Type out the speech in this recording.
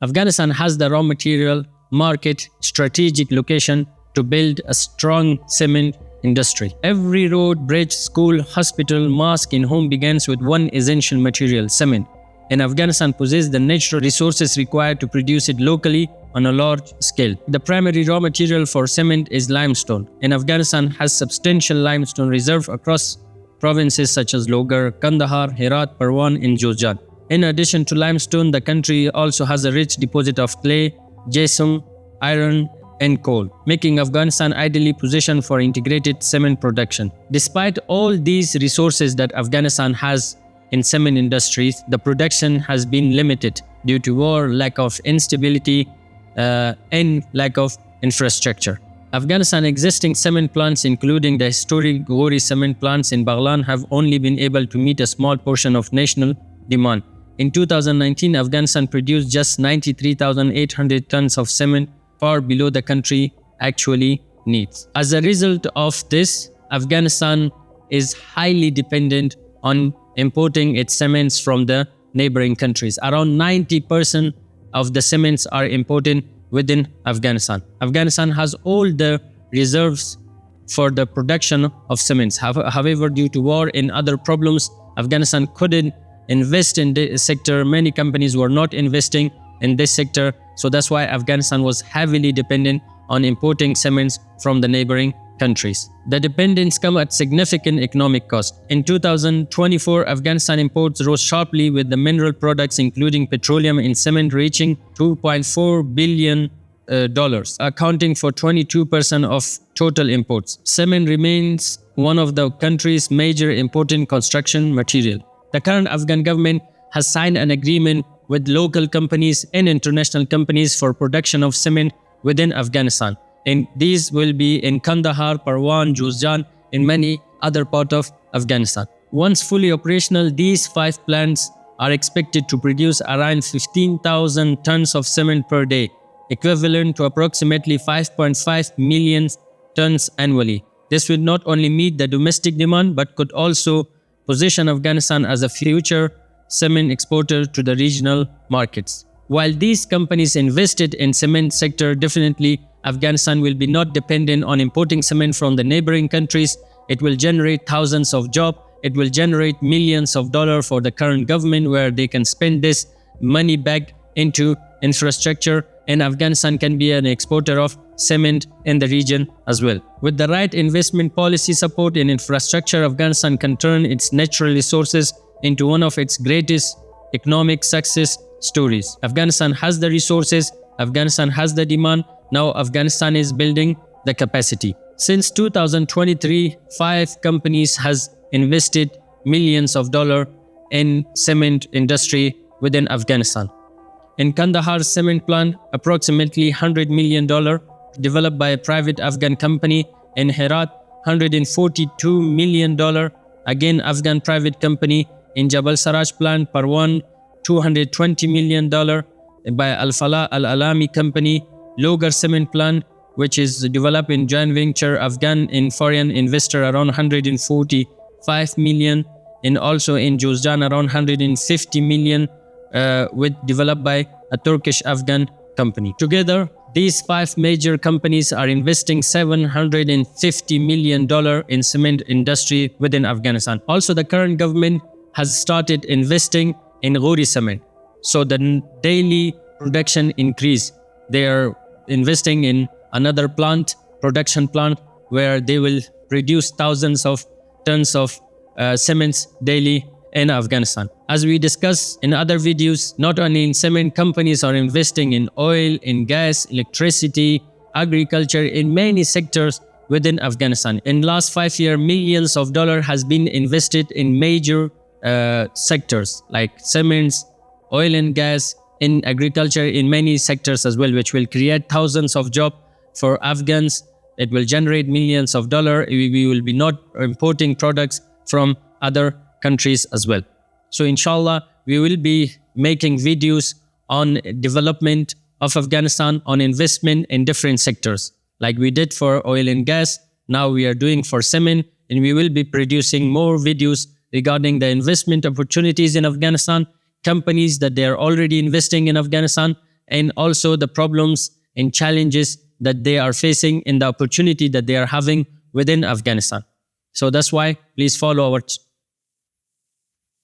Afghanistan has the raw material, market, strategic location to build a strong cement industry. Every road, bridge, school, hospital, mosque in home begins with one essential material, cement. And Afghanistan possesses the natural resources required to produce it locally on a large scale. The primary raw material for cement is limestone, and Afghanistan has substantial limestone reserve across provinces such as Logar, Kandahar, Herat, Parwan, and Jawzjan. In addition to limestone, the country also has a rich deposit of clay, gypsum, iron, and coal, making Afghanistan ideally positioned for integrated cement production. Despite all these resources that Afghanistan has in cement industries, the production has been limited due to war, lack of instability, and lack of infrastructure. Afghanistan's existing cement plants, including the historic Ghori cement plants in Baghlan, have only been able to meet a small portion of national demand. In 2019, Afghanistan produced just 93,800 tons of cement, far below the country actually needs. As a result of this, Afghanistan is highly dependent on importing its cements from the neighboring countries. Around 90% of the cements are imported within Afghanistan. Afghanistan has all the reserves for the production of cements. However, due to war and other problems, Afghanistan couldn't invest in this sector. Many companies were not investing in this sector, so that's why Afghanistan was heavily dependent on importing cements from the neighboring countries. The dependence comes at significant economic cost. In 2024, Afghanistan imports rose sharply, with the mineral products including petroleum and cement reaching $2.4 billion, accounting for 22% of total imports. Cement remains one of the country's major important construction material. The current Afghan government has signed an agreement with local companies and international companies for production of cement within Afghanistan. And these will be in Kandahar, Parwan, Jawzjan, and many other parts of Afghanistan. Once fully operational, these 5 plants are expected to produce around 15,000 tons of cement per day, equivalent to approximately 5.5 million tons annually. This will not only meet the domestic demand, but could also position Afghanistan as a future cement exporter to the regional markets. While these companies invested in cement sector, definitely Afghanistan will be not dependent on importing cement from the neighboring countries. It will generate thousands of jobs. It will generate millions of dollars for the current government, where they can spend this money back into infrastructure, and Afghanistan can be an exporter of cement in the region as well. With the right investment policy support in infrastructure, Afghanistan can turn its natural resources into one of its greatest economic success stories. Afghanistan has the resources, Afghanistan has the demand. Now Afghanistan is building the capacity. Since 2023, 5 companies has invested millions of dollars in cement industry within Afghanistan. In Kandahar Cement Plant, approximately $100 million developed by a private Afghan company. In Herat, $142 million, again Afghan private company. In Jabal Plant, Parwan, $220 million by Al-Alami company. Logar Cement Plant, which is developed in joint venture Afghan and foreign investor, around $145 million, and also in Jawzjan around $150 million, with developed by a Turkish Afghan company. Together, these 5 major companies are investing $750 million in cement industry within Afghanistan. Also, the current government has started investing in Ghori cement, so the daily production increase. They are investing in another production plant, where they will produce thousands of tons of cements daily in Afghanistan. As we discussed in other videos, not only in cement, companies are investing in oil, in gas, electricity, agriculture, in many sectors within Afghanistan. In last 5 years, millions of dollars has been invested in major sectors like cements, oil and gas, in agriculture, in many sectors as well, which will create thousands of jobs for Afghans. It will generate millions of dollars. We will be not importing products from other countries as well. So inshallah, we will be making videos on development of Afghanistan, on investment in different sectors, like we did for oil and gas. Now we are doing for cement, and we will be producing more videos regarding the investment opportunities in Afghanistan, companies that they are already investing in Afghanistan, and also the problems and challenges that they are facing and the opportunity that they are having within Afghanistan. So that's why please follow our